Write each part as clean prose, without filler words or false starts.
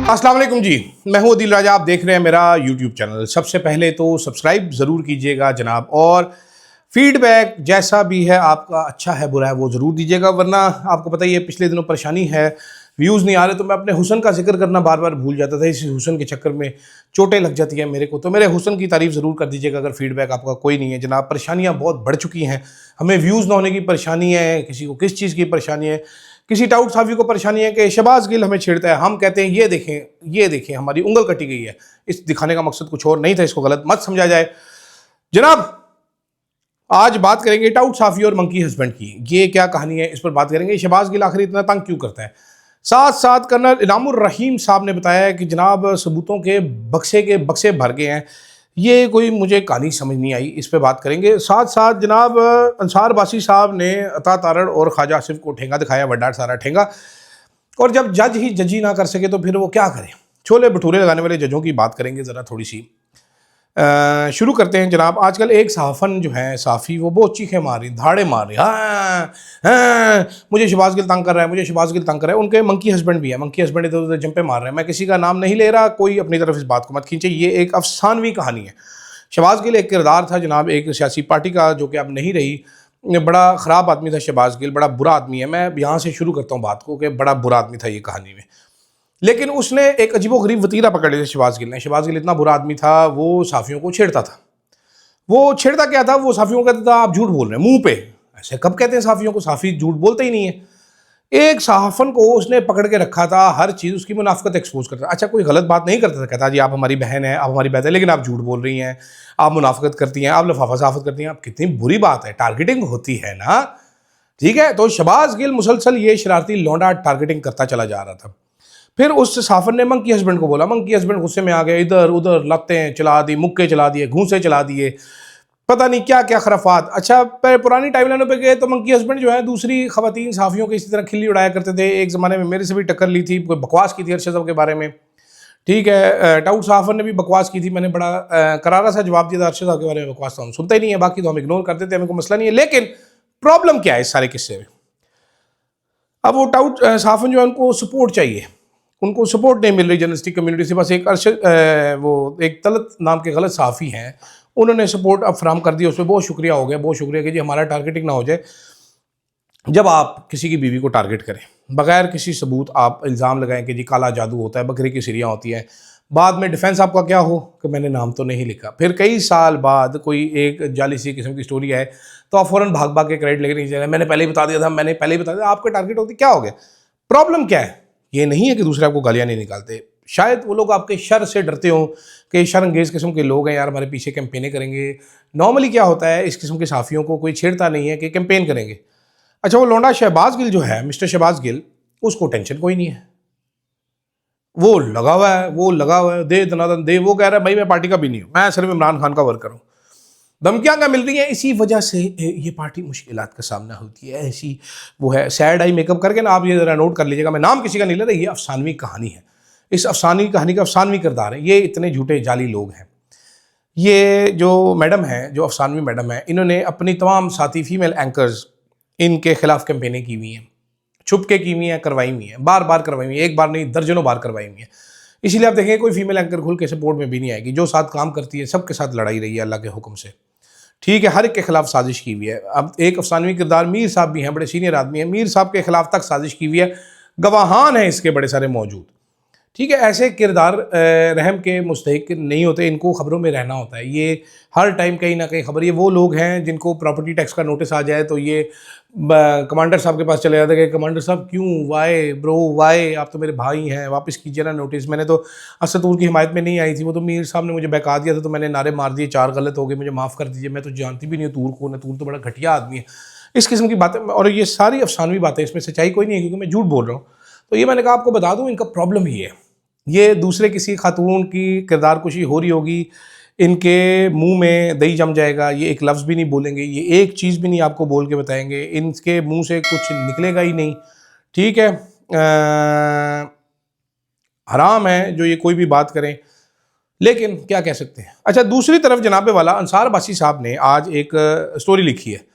अस्सलाम वालेकुम जी, मैं हूं अदील राजा। आप देख रहे हैं मेरा यूट्यूब चैनल। सबसे पहले तो सब्सक्राइब ज़रूर कीजिएगा जनाब, और फीडबैक जैसा भी है आपका, अच्छा है बुरा है, वो ज़रूर दीजिएगा। वरना आपको पता ही है पिछले दिनों परेशानी है, व्यूज़ नहीं आ रहे, तो मैं अपने हुस्न का जिक्र करना बार बार भूल जाता था। इस हुस्न के चक्कर में चोटें लग जाती हैं मेरे को। तो मेरे हुस्न की तारीफ़ ज़रूर कर दीजिएगा अगर फीडबैक आपका कोई नहीं है जनाब। परेशानियाँ बहुत बढ़ चुकी हैं, हमें व्यूज़ ना होने की परेशानी है, किसी को किस चीज़ की परेशानी है, किसी टाउट साफी को परेशानी है कि शहबाज गिल हमें छेड़ता है। हम कहते हैं ये देखें हमारी उंगल कटी गई है। इस दिखाने का मकसद कुछ और नहीं था, इसको गलत मत समझा जाए जनाब। आज बात करेंगे टाउट साफी और मंकी हस्बैंड की। ये क्या कहानी है, इस पर बात करेंगे। शहबाज गिल आखिर इतना तंग क्यों करता है। साथ साथ कर्नल इनामुर रहीम साहब ने बताया कि जनाब सबूतों के बक्से भर गए हैं। ये कोई मुझे कहानी समझ नहीं आई, इस पे बात करेंगे। साथ साथ जनाब अंसार बासी साहब ने अता तारड़ और ख्वाजा आसिफ को ठेंगा दिखाया, वड्डा सारा ठेंगा। और जब जज ही जजी ना कर सके तो फिर वो क्या करे। छोले भटूरे लगाने वाले जजों की बात करेंगे ज़रा थोड़ी सी। शुरू करते हैं जनाब। आजकल एक सहाफ़न जो है साफ़ी, वो बहुत चीखें मार रही, धाड़े मार रही, हाँ हाँ मुझे शहबाज गिल तंग कर रहा है, मुझे शहबाज गिल तंग कर रहा है। उनके मंकी हस्बैंड भी है, मंकी हस्बैंड इधर उधर जंपे मार रहे हैं। मैं किसी का नाम नहीं ले रहा, कोई अपनी तरफ इस बात को मत खींचे। ये एक अफसानवी कहानी है। शहबाज गिल एक किरदार था जनाब, एक सियासी पार्टी का, जो कि अब नहीं रही। बड़ा ख़राब आदमी था शहबाज गिल, बड़ा बुरा आदमी है। मैं यहाँ से शुरू करता हूँ बात को कि बड़ा बुरा आदमी था ये कहानी में। लेकिन उसने एक अजीबोगरीब वतीरा पकड़ लिया शहबाज गिल ने। शहबाज गिल इतना बुरा आदमी था, वो साफ़ियों को छेड़ता था। वो छेड़ता क्या था, वो साफ़ियों को कहता था आप झूठ बोल रहे हैं मुंह पे। ऐसे कब कहते हैं साफ़ियों को, साफ़ी झूठ बोलते ही नहीं है। एक सहाफ़न को उसने पकड़ के रखा था, हर चीज़ उसकी मुनाफ़िकत एक्सपोज करता था। अच्छा, कोई गलत बात नहीं करता था, कहता जी आप हमारी बहन है, आप हमारी बहन है, लेकिन आप झूठ बोल रही हैं, आप मुनाफ़िकत करती हैं, आप लफाफा सहाफ़त करती हैं। आप कितनी बुरी बात है, टारगेटिंग होती है ना, ठीक है। तो शहबाज गिल मुसलसल ये शरारती लौंडा टारगेटिंग करता चला जा रहा था। फिर उस सहाफ़न ने मंकी हस्बैंड को बोला। मंकी हस्बैंड गुस्से में आ गए, इधर उधर लत्तें चला दी, मुक्के चला दिए, घूंसे चला दिए, पता नहीं क्या क्या खराफात। अच्छा, पुरानी टाइमलाइनों पे गए तो मंकी हस्बैंड जो है दूसरी खवातीन साफ़ियों की इसी तरह खिल्ली उड़ाया करते थे। एक ज़माने में मेरे से भी टक्कर ली थी, कोई बकवास की थी अरशद साहब के बारे में, ठीक है। टाउट साफ़र ने भी बकवास की थी, मैंने बड़ा करारा सा जवाब दिया था अरशद साहब के बारे में। बकवास तो हम सुनते ही नहीं है, बाकी तो हम इग्नोर करते थे, हमें कोई मसला नहीं है। लेकिन प्रॉब्लम क्या है इस सारे किस्से में। अब वो टाउट साफ़न जो है उनको सपोर्ट चाहिए, उनको सपोर्ट नहीं मिल रही जर्नलिस्टिक कम्युनिटी से। बस एक वो एक तलत नाम के गलत साफ़ी हैं, उन्होंने सपोर्ट अब फ्राहम कर दिया। उस पर बहुत शुक्रिया हो गया, बहुत शुक्रिया कि जी हमारा टारगेटिंग ना हो जाए। जब आप किसी की बीवी को टारगेट करें बगैर किसी सबूत, आप इल्ज़ाम लगाएं कि जी काला जादू होता है, बकरी की सिरियाँ होती हैं, बाद में डिफेंस आपका क्या हो कि मैंने नाम तो नहीं लिखा। फिर कई साल बाद कोई एक जाली सी किस्म की स्टोरी है तो आप फ़ौरन भाग भाग के क्रेडिट लेके नहीं जाए, मैंने पहले ही बता दिया था, मैंने पहले ही बता दिया। आपके टारगेट होती क्या हो गया, प्रॉब्लम क्या है। ये नहीं है कि दूसरे आपको गालियाँ नहीं निकालते, शायद वो लोग आपके शर से डरते हो कि शर अंगेज़ किस्म के लोग हैं यार, हमारे पीछे कैंपेनें करेंगे। नॉर्मली क्या होता है, इस किस्म के साफ़ियों को कोई छेड़ता नहीं है कि कैंपेन करेंगे। अच्छा, वो लौंडा शहबाज गिल जो है, मिस्टर शहबाज गिल, उसको टेंशन कोई नहीं है, वो लगा हुआ है, वो लगा हुआ है, दे दनादन दे। वो कह रहा है भाई मैं पार्टी का भी नहीं हूँ, मैं सिर्फ इमरान खान का वर्कर हूँ। धमकियाँ क्या मिल रही हैं, इसी वजह से ये पार्टी मुश्किलात का सामना होती है। ऐसी वो है, सैड आई मेकअप करके ना, आप ये ज़रा नोट कर लीजिएगा, मैं नाम किसी का नहीं ले रहा, ये अफसानवी कहानी है। इस अफसानवी कहानी का अफसानवी किरदार है। ये इतने झूठे जाली लोग हैं। ये जो मैडम है, जो अफसानवी मैडम है, इन्होंने अपनी तमाम साथी फीमेल एंकर्स, इनके खिलाफ कैंपेनें की हुई हैं, छुप के की हुई हैं, करवाई हुई हैं, बार बार करवाई हुई हैं, एक बार नहीं दर्जनों बार करवाई हुई हैं। इसीलिए आप देखें कोई फीमेल एंकर खुल के सपोर्ट में भी नहीं आएगी। जो साथ काम करती है सबके साथ लड़ाई रही है अल्लाह के हुक्म से, ठीक है। हर एक के खिलाफ साजिश की हुई है। अब एक अफसानवी किरदार मीर साहब भी हैं, बड़े सीनियर आदमी हैं, मीर साहब के खिलाफ तक साजिश की हुई है, गवाहान हैं इसके बड़े सारे मौजूद, ठीक है। ऐसे किरदार रहम के मुस्तहिक नहीं होते, इनको खबरों में रहना होता है। ये हर टाइम कहीं ना कहीं खबर, ये वो लोग हैं जिनको प्रॉपर्टी टैक्स का नोटिस आ जाए तो ये कमांडर साहब के पास चले जाते हैं कि कमांडर साहब क्यों, वाई ब्रो वाई, आप तो मेरे भाई हैं, वापस कीजिए ना नोटिस। मैंने तो असतूर की हिमायत में नहीं आई थी, वो तो मीर साहब ने मुझे बहका दिया था, तो मैंने नारे मार दिए, 4 गलत हो गए, मुझे माफ़ कर दीजिए, मैं तो जानती भी नहीं हूँ तूर कौन है, तूर तो बड़ा घटिया आदमी है। इस किस्म की बातें, और ये सारी अफसानवी बातें, इसमें सच्चाई कोई नहीं है क्योंकि मैं झूठ बोल रहा हूँ। तो ये मैंने कहा आपको बता दूँ, इनका प्रॉब्लम ही है। ये दूसरे किसी खातून की किरदार कुशी हो रही होगी, इनके मुंह में दही जम जाएगा, ये एक लफ्ज़ भी नहीं बोलेंगे, ये एक चीज़ भी नहीं आपको बोल के बताएंगे, इनके मुंह से कुछ निकलेगा ही नहीं, ठीक है। हराम है जो ये कोई भी बात करें, लेकिन क्या कह सकते हैं। अच्छा, दूसरी तरफ जनाबे वाला अंसार बासी साहब ने आज एक स्टोरी लिखी है।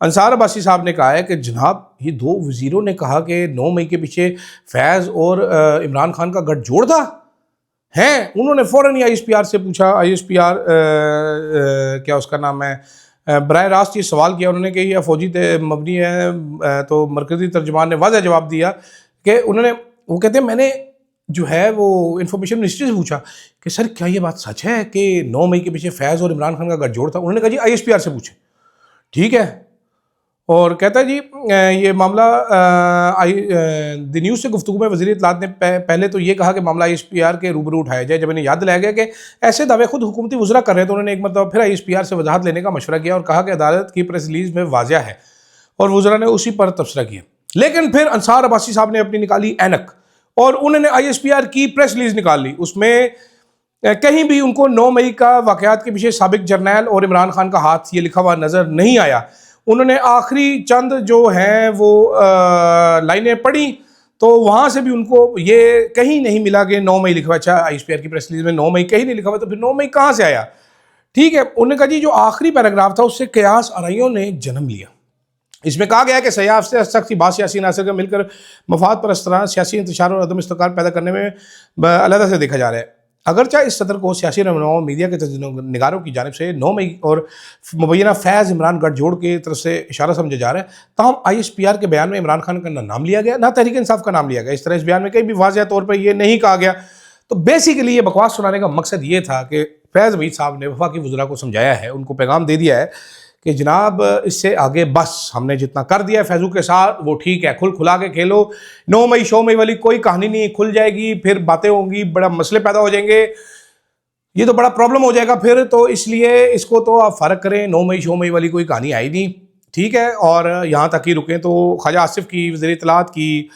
अंसार अब्बासी साहब ने कहा है कि जनाब ये दो वज़ीरों ने कहा कि 9 मई के पीछे फैज़ और इमरान खान का गठजोड़ था। हैं, उन्होंने फ़ौरन ही ISPR से पूछा। ISPR क्या उसका नाम है, बराह रास्त ये सवाल किया उन्होंने कि यह फ़ौजी मबनी है। तो मरकज़ी तर्जुमान ने वाज़ह जवाब दिया कि वो कहते हैं मैंने जो है वो इंफॉर्मेशन मिनिस्ट्री से पूछा कि सर क्या ये बात सच है कि 9 मई के पीछे फैज़ और इमरान खान का गठजोड़ था। उन्होंने कहा जी ISPR से पूछे। ठीक है। और कहता है जी ये मामला द न्यूज़ से गुफ्तगू में वज़ीर इत्तलात ने पहले तो ये कहा कि मामला ISPR के रूबरू उठाया जाए। जब इन्हें याद दिलाया गया कि ऐसे दावे खुद हुकूमती वज़रा कर रहे हैं तो उन्होंने एक मरतबा फिर ISPR से वजाहत लेने का मशवरा किया और कहा कि अदालत की प्रेस रिलीज़ में वाज़िया है, और वज़रा ने उसी पर तबसरा किया। लेकिन फिर अंसार अब्बासी साहब ने अपनी निकाली ऐनक और उन्होंने ISPR की प्रेस रिलीज़ निकाल ली। उसमें कहीं भी उनको 9 मई का वाक़यात के पीछे साबिक जर्नैल और इमरान खान का हाथ ये लिखा हुआ नज़र नहीं आया। उन्होंने आखिरी चंद जो हैं वो लाइनें पढ़ी तो वहाँ से भी उनको ये कहीं नहीं मिला कि 9 मई लिखा हुआ। अच्छा, ISPR की प्रेस रिलीज में 9 मई कहीं नहीं लिखा हुआ, तो फिर 9 मई कहाँ से आया? ठीक है। उन्होंने कहा जी जो आखिरी पैराग्राफ था उससे कयास आराइयों ने जन्म लिया। इसमें कहा गया कि सयाफ से सख्त बात सियासी नासर का मिलकर मफाद परस्ताना सियासी इंतशार और अदम इस्तेकार पैदा करने में अलहदा से देखा जा रहा है। अगरचा इस सदर को सियासी रहनुमाओं मीडिया के निगारों की जानिब से 9 मई और मुबैना फैज़ इमरान गठजोड़ की तरफ से इशारा समझा जा रहा है। ताहम ISPR के बयान में इमरान खान का नाम लिया गया, ना तहरीक इंसाफ का नाम लिया गया। इस तरह इस बयान में कहीं भी वाज़ेह तौर पर यह नहीं कहा गया। तो बेसिकली ये बकवास सुनाने का मकसद ये था कि फैज़ मीर साहब ने वफाकी वज़रा को समझाया है, उनको पैगाम दे दिया है कि जनाब इससे आगे बस हमने जितना कर दिया है फैज़ू के साथ वो ठीक है, खुला के खेलो। 9 मई शो मई वाली कोई कहानी नहीं, खुल जाएगी, फिर बातें होंगी, बड़ा मसले पैदा हो जाएंगे, ये तो बड़ा प्रॉब्लम हो जाएगा फिर। तो इसलिए इसको तो आप फ़र्क करें, 9 मई शो मई वाली कोई कहानी आई नहीं, ठीक है। और यहाँ तक ही रुकें। तो ख्वाजा आसिफ की, वज़ीर इत्तलात की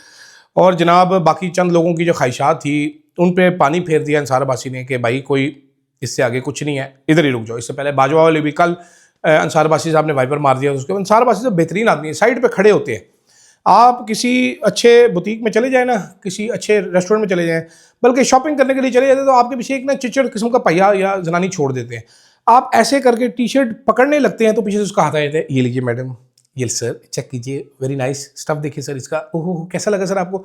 और जनाब बाकी चंद लोगों की जो ख्वाहिशात थी उन पर पानी फेर दिया अंसार अब्बासी ने कि भाई कोई इससे आगे कुछ नहीं है, इधर ही रुक जाओ। इससे पहले बाजवा वाले भी कल अंसार अब्बासी साहब ने वाइपर मार दिया उसके। अंसार अब्बासी साहब बेहतरीन आदमी है, साइड पे खड़े होते हैं। आप किसी अच्छे बुटीक में चले जाए ना, किसी अच्छे रेस्टोरेंट में चले जाएं, बल्कि शॉपिंग करने के लिए चले जाते तो आपके पीछे एक ना चिचड़ किस्म का पहिया या जनानी छोड़ देते हैं। आप ऐसे करके टी-शर्ट पकड़ने लगते हैं तो पीछे से उसका हाथ आ जाता है, ये लीजिए मैडम, ये सर चेक कीजिए, वेरी नाइस स्टफ, देखिए सर इसका, ओहो कैसा लगा सर आपको।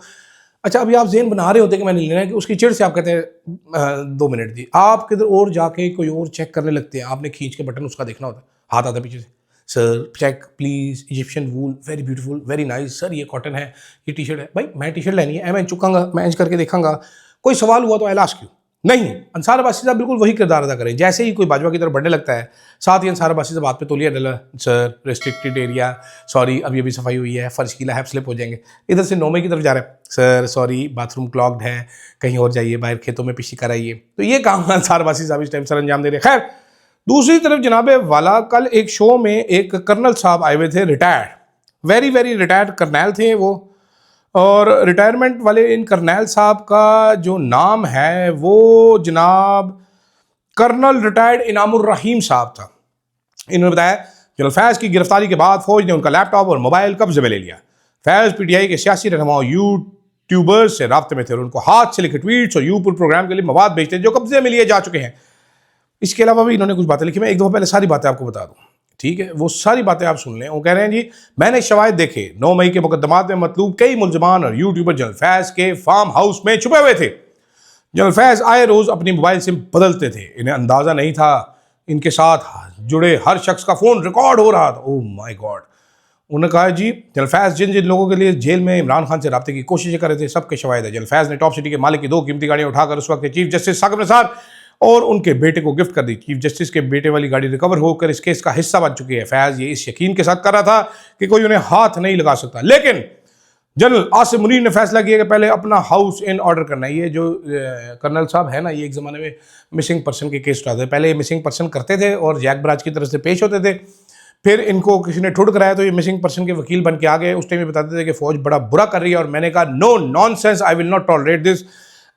अच्छा, अभी आप ज़ेन बना रहे होते कि मैंने लेना है, कि उसकी चिड़ से आप कहते हैं 2 मिनट दी, आप किधर और जाके कोई और चेक करने लगते हैं। आपने खींच के बटन उसका देखना होता है, हाथ आता है पीछे से, sir check please, Egyptian wool very beautiful, very nice sir, ये कॉटन है, ये टी शर्ट है। भाई मैं टी शर्ट लेनी है, मैं चुकांगा, मैं इंच करके देखूंगा, कोई सवाल हुआ तो आई आस्क यू। नहीं, अंसार अब्बासी साहब बिल्कुल वही किरदार अदा करें। जैसे ही कोई बाजवा की तरफ बढ़ने लगता है, साथ ही अंसार अब्बासी से बात पे तौलिया डला, सर रेस्ट्रिक्टेड एरिया, सॉरी अभी अभी सफाई हुई है, फर्श गीला है, स्लिप हो जाएंगे। इधर से 9 मई की तरफ जा रहे हैं, सर सॉरी बाथरूम क्लॉग्ड है, कहीं और जाइए, बाहर खेतों में पिशी कराइए। तो ये काम अंसार अब्बासी साहब इस टाइम सर अंजाम दे रहे हैं। खैर, दूसरी तरफ जनाब वाला कल एक शो में एक कर्नल साहब आए हुए थे, retired, very very retired colonel थे वो। और रिटायरमेंट वाले इन कर्नल साहब का जो नाम है वो जनाब कर्नल रिटायर्ड इनामुर रहीम साहब था। इन्होंने बताया जनरल फैज़ की गिरफ्तारी के बाद फौज ने उनका लैपटॉप और मोबाइल कब्जे में ले लिया। फैज़ PTI के सियासी रहनुमाओं यूट्यूबर्स से राब्ते में थे और उनको हाथ से लिखे ट्वीट्स और यूपुर प्रोग्राम के लिए मवाद भेजते जो कब्जे में लिए जा चुके हैं। इसके अलावा भी इन्होंने कुछ बातें लिखी, मैं एक दफ़ा पहले सारी बातें आपको बता दूं, ठीक है, वो सारी बातें आप सुन लें। वो कह रहे हैं जी मैंने शवाहिद देखे, 9 मई के मुकदमात में मतलूब कई मुलजमान और यूट्यूबर जनरल फैज़ के फार्म हाउस में छुपे हुए थे। जनरल फैज़ आए रोज़ अपनी मोबाइल सिम बदलते थे, इन्हें अंदाज़ा नहीं था इनके साथ जुड़े हर शख्स का फ़ोन रिकॉर्ड हो रहा था। Oh my God. उन्होंने कहा जी जनरल फैज़ जिन जिन लोगों के लिए जेल में इमरान खान से रब्ते की कोशिशें कर रहे थे सबके शवाहिद है। जनरल फैज़ ने टॉप सिटी के मालिक की 2 कीमती गाड़ियाँ उठाकर उस वक्त चीफ जस्टिस साकिब निसार और उनके बेटे को गिफ्ट कर दी। चीफ जस्टिस के बेटे वाली गाड़ी रिकवर होकर इस केस का हिस्सा बन चुकी है। फैज़ ये इस यकीन के साथ कर रहा था कि कोई उन्हें हाथ नहीं लगा सकता, लेकिन जनरल आसिफ मुनीर ने फैसला किया कि पहले अपना हाउस इन ऑर्डर करना है। ये जो कर्नल साहब है ना, ये एक ज़माने में मिसिंग पर्सन के केस उठाते थे। पहले ये मिसिंग पर्सन करते थे और जैक बराज की तरफ से पेश होते थे, फिर इनको किसी ने ठुड़ कराया तो ये मिसिंग पर्सन के वकील बन के आ गए। उस टाइम ये बताते थे कि फ़ौज बड़ा बुरा कर रही है और मैंने कहा no nonsense, I will not tolerate this.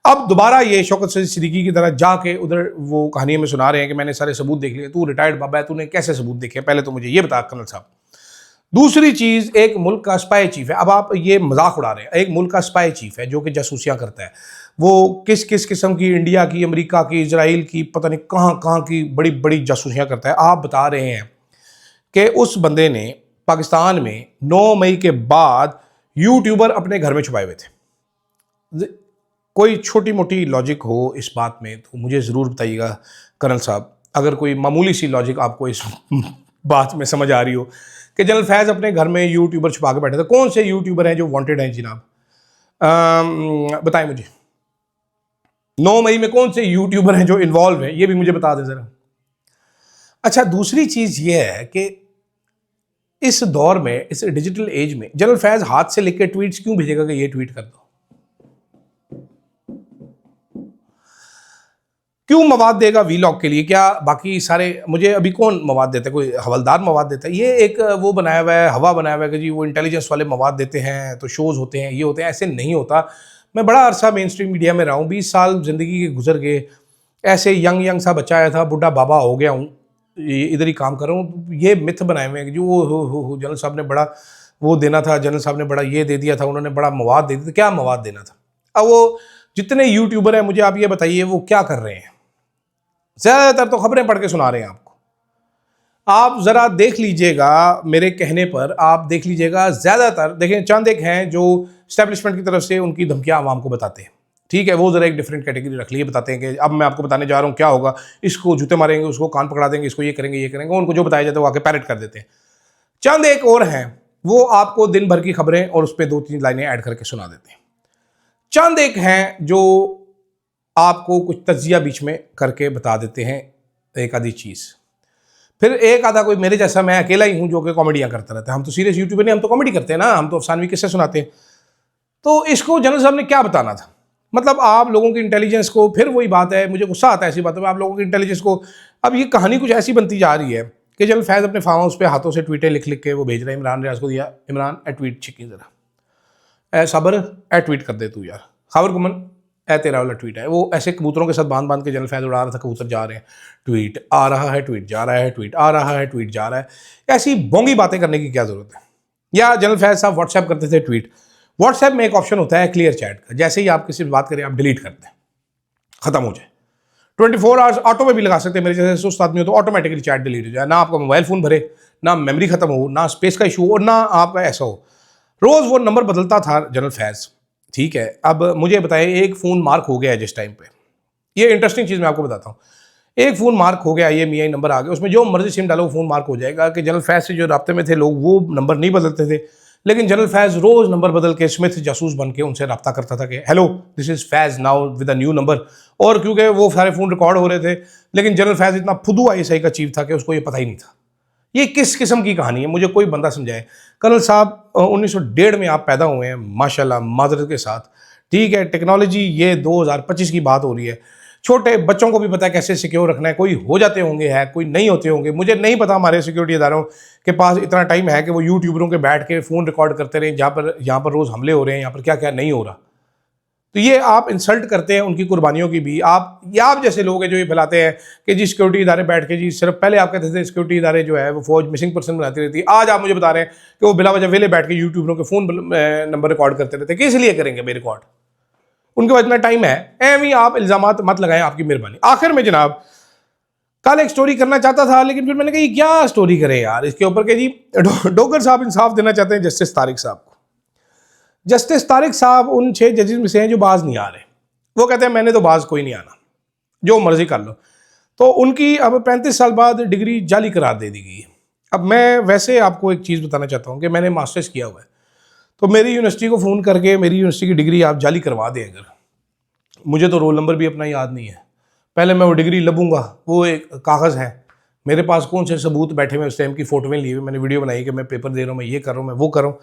अब दोबारा ये शौकत सिद्दीकी की तरह जाके उधर वो कहानी में सुना रहे हैं कि मैंने सारे सबूत देख लिए। तू रिटायर्ड बाबा है, तूने कैसे सबूत देखे, पहले तो मुझे ये बता कर्नल साहब। दूसरी चीज़, एक मुल्क का स्पाई चीफ है। अब आप ये मजाक उड़ा रहे हैं, एक मुल्क का स्पाई चीफ है जो कि जासूसियाँ करता है। वो किस किस किस्म की, इंडिया की, अमेरिका की, इजराइल की, पता नहीं कहाँ कहाँ की बड़ी बड़ी जासूसियाँ करता है। आप बता रहे हैं कि उस बंदे ने पाकिस्तान में 9 मई के बाद यूट्यूबर अपने घर में छुपाए हुए थे। कोई छोटी मोटी लॉजिक हो इस बात में तो मुझे ज़रूर बताइएगा कर्नल साहब। अगर कोई मामूली सी लॉजिक आपको इस बात में समझ आ रही हो कि जनरल फैज़ अपने घर में यूट्यूबर छुपा के बैठे थे। कौन से यूट्यूबर हैं जो वांटेड हैं जनाब? बताएं मुझे। 9 मई में कौन से यूट्यूबर हैं जो इन्वॉल्व हैं, ये भी मुझे बता दें ज़रा। अच्छा, दूसरी चीज़ ये है कि इस दौर में, इस डिजिटल एज में जनरल फैज़ हाथ से लिख के ट्वीट्स क्यों भेजेगा कि ये ट्वीट कर दो? क्यों मवाद देगा वीलॉग के लिए? क्या बाकी सारे, मुझे अभी कौन मवाद देता है? कोई हवलदार मवाद देता है? ये एक वो बनाया हुआ है, हवा बनाया हुआ है कि जी वो इंटेलिजेंस वाले मवाद देते हैं तो शोज़ होते हैं, ये होते हैं। ऐसे नहीं होता। मैं बड़ा अरसा मेन स्ट्रीम मीडिया में रहा हूँ, 20 साल ज़िंदगी के गुजर गए। ऐसे यंग सा बच्चा आया था, बुढ़ा बाबा हो गया हूँ, इधर ही काम कर रहा हूँ। ये मिथ बनाए हुए हैं कि जो हो जनरल साहब ने बड़ा वो देना था, जनरल साहब ने बड़ा ये दे दिया था, उन्होंने बड़ा मवाद दे दिया था। क्या मवाद देना था? अब वो जितने यूट्यूबर हैं, मुझे आप ये बताइए वो क्या कर रहे हैं? ज़्यादातर तो खबरें पढ़ के सुना रहे हैं आपको। आप ज़रा देख लीजिएगा, मेरे कहने पर आप देख लीजिएगा, ज़्यादातर देखें, चंद एक हैं जो इस्टेब्लिशमेंट की तरफ से उनकी धमकियां आवाम को बताते हैं, ठीक है, वो ज़रा एक डिफरेंट कैटेगरी रख लिए, बताते हैं कि अब मैं आपको बताने जा रहा हूँ क्या होगा, इसको जूते मारेंगे, उसको कान पकड़ा देंगे, इसको ये करेंगे, उनको जो बताया जाता है वो आके पैरेट कर देते हैं। चंद एक और हैं, वो आपको दिन भर की खबरें और उस पर 2-3 लाइनें ऐड करके सुना देते हैं। चंद एक हैं जो आपको कुछ तज्जिया बीच में करके बता देते हैं एक आधी चीज़। फिर एक आधा कोई मेरे जैसा, मैं अकेला ही हूँ जो कि कॉमेडियाँ करता रहता है। हम तो सीरियस यूट्यूबर नहीं, हम तो कॉमेडी करते हैं ना, हम तो अफसानवी किस्से सुनाते हैं। तो इसको जनरल साहब ने क्या बताना था? मतलब आप लोगों की इंटेलिजेंस को, फिर वही बात है, मुझे गुस्सा आता है ऐसी बातों में, आप लोगों की इंटेलिजेंस को, अब ये कहानी कुछ ऐसी बनती जा रही है कि जनरल फैज़ अपने फार्म हाउस पे हाथों से ट्वीटें लिख लिख के वो भेज रहे हैं। इमरान रियाज को दिया, इमरान ए ट्वीट छिकी ज़रा, ए सबर ए ट्वीट कर दे तू यार, खबर गुमन ए तेरा वाला ट्वीट है। वो ऐसे कबूतरों के साथ बांध बांध के जनरल फैज़ उड़ा रहा था, कबूतर जा रहे हैं, ट्वीट आ रहा है, ट्वीट जा रहा है, ट्वीट आ रहा है, ट्वीट जा रहा है। ऐसी बोंगी बातें करने की क्या ज़रूरत है? या जनरल फैज़ साहब व्हाट्सएप करते थे ट्वीट। व्हाट्सएप में एक ऑप्शन होता है क्लियर चैट का, जैसे ही आप किसी से बात करें आप डिलीट कर दें, खत्म हो जाए। 24 आवर्स ऑटो में भी लगा सकते हैं, मेरे जैसे सुस्त आदमी हो तो ऑटोमेटिकली चैट डिलीट हो जाए, ना आपका मोबाइल फ़ोन भरे, ना मेमोरी खत्म हो, ना स्पेस का इशू हो, और ना आपका ऐसा हो। रोज़ वो नंबर बदलता था जनरल फैज़, ठीक है। अब मुझे बताएं, एक फ़ोन मार्क हो गया है जिस टाइम पे, ये इंटरेस्टिंग चीज़ मैं आपको बताता हूँ। एक फ़ोन मार्क हो गया, ये मियाँ नंबर आ गया, उसमें जो मर्जी सिम डालो फ़ोन मार्क हो जाएगा। कि जनरल फैज़ से जो राब्ते में थे लोग वो नंबर नहीं बदलते थे, लेकिन जनरल फैज़ रोज़ नंबर बदल के स्मिथ जासूस बन के उनसे रब्ता करता था कि hello this is Faiz now with a new number. और क्योंकि वो सारे फ़ोन रिकॉर्ड हो रहे थे, लेकिन जनरल फैज़ इतना फुदू ISI का चीफ था कि उसको ये पता ही नहीं था। ये किस किस्म की कहानी है? मुझे कोई बंदा समझाए। कर्नल साहब 1901 में आप पैदा हुए हैं, माशाल्लाह, माजरत के साथ, ठीक है। टेक्नोलॉजी ये 2025 की बात हो रही है। छोटे बच्चों को भी पता है कैसे सिक्योर रखना है। कोई हो जाते होंगे हैक, कोई नहीं होते होंगे, मुझे नहीं पता। हमारे सिक्योरिटी इदारों के पास इतना टाइम है कि वो यूट्यूबरों के बैठ के फ़ोन रिकॉर्ड करते रहें, यहाँ पर रोज़ हमले हो रहे हैं, यहाँ पर क्या क्या नहीं हो रहा। तो ये आप इंसल्ट करते हैं उनकी कुर्बानियों की भी। आप जैसे लोग हैं जो ये फैलाते हैं कि जी सिक्योरिटी इदारे बैठ के, जी सिर्फ पहले आप कहते थे सिक्योरिटी इदारे जो है वो फौज मिसिंग पर्सन बनाती रहती है, आज आप मुझे बता रहे हैं कि वो बिला वजह वेले बैठ के यूट्यूबरों के फ़ोन नंबर रिकॉर्ड करते रहते हैं। किस लिए करेंगे भाई रिकॉर्ड? उनके पास इतना टाइम है। एवं आप इल्ज़ामात मत लगाएं, आपकी मेहरबानी। आखिर में जनाब, कल एक स्टोरी करना चाहता था, लेकिन फिर मैंने कहा क्या स्टोरी करें यार इसके ऊपर के जी। डोगर साहब इंसाफ देना चाहते हैं जस्टिस तारिक साहब को। जस्टिस तारिक साहब उन 6 जजेस में से हैं जो बाज नहीं आ रहे। वो कहते हैं मैंने तो बाज कोई नहीं आना, जो मर्जी कर लो। तो उनकी अब 35 साल बाद डिग्री जाली करार दे दी गई है। अब मैं वैसे आपको एक चीज़ बताना चाहता हूँ कि मैंने मास्टर्स किया हुआ है, तो मेरी यूनिवर्सिटी को फ़ोन करके मेरी यूनिवर्सिटी की डिग्री आप जाली करवा दें अगर, मुझे तो रोल नंबर भी अपना याद नहीं है। पहले मैं वो डिग्री लबूंगा, वो एक कागज़ है मेरे पास, कौन से सबूत बैठे हुए उस टाइम की फ़ोटोवें लिए हुए, मैंने वीडियो बनाई कि मैं पेपर दे रहा हूँ, मैं ये कर रहा हूँ, मैं वो कर रहा हूँ।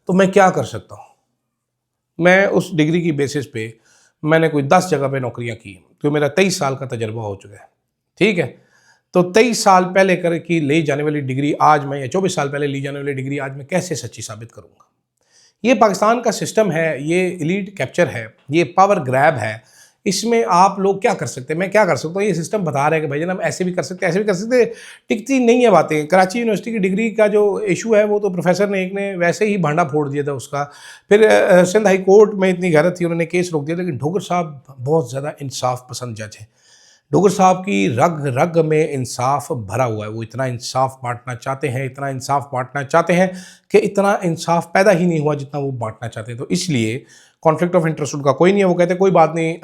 तो मैं क्या कर सकता हूँ? मैं उस डिग्री की बेसिस पे मैंने कोई 10 जगह पे नौकरियां की, तो मेरा 23 साल का तजर्बा हो चुका है, ठीक है। तो 23 साल पहले कर की ली जाने वाली डिग्री आज मैं, या 24 साल पहले ली जाने वाली डिग्री आज मैं कैसे सच्ची साबित करूँगा? ये पाकिस्तान का सिस्टम है, ये एलीट कैप्चर है, ये पावर ग्रैब है। इसमें आप लोग क्या कर सकते हैं? मैं क्या कर सकता हूँ? ये सिस्टम बता रहा है कि भाई हम ऐसे भी कर सकते हैं, ऐसे भी कर सकते हैं। टिकती नहीं है बातें। कराची यूनिवर्सिटी की डिग्री का जो इशू है वो तो प्रोफेसर ने एक ने वैसे ही भांडा फोड़ दिया था उसका। फिर सिंध हाई कोर्ट में इतनी गैरत थी, उन्होंने केस रोक दिया। लेकिन डोगर साहब बहुत ज़्यादा इंसाफ पसंद जज है। डोगर साहब की रग रग में इंसाफ भरा हुआ है। वो इतना इंसाफ बांटना चाहते हैं, इतना इंसाफ बांटना चाहते हैं कि इतना इंसाफ पैदा ही नहीं हुआ जितना वो बांटना चाहते हैं। तो इसलिए कॉन्फ्लिक्ट ऑफ इंटरेस्ट उनका कोई नहीं है। वो कहते हैं कोई बात नहीं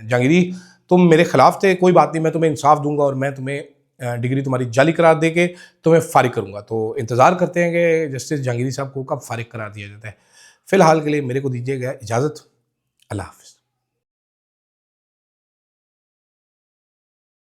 जहांगीरी, तुम मेरे खिलाफ थे, कोई बात नहीं, मैं तुम्हें इंसाफ दूंगा और मैं तुम्हें डिग्री तुम्हारी जाली करार दे के तुम्हें फारिग करूंगा। तो इंतज़ार करते हैं कि जस्टिस जहांगीरी साहब को कब फारिग करार दिया जाता है। फिलहाल के लिए मेरे को दीजिएगा इजाज़त। अल्लाह हाफ़िज़।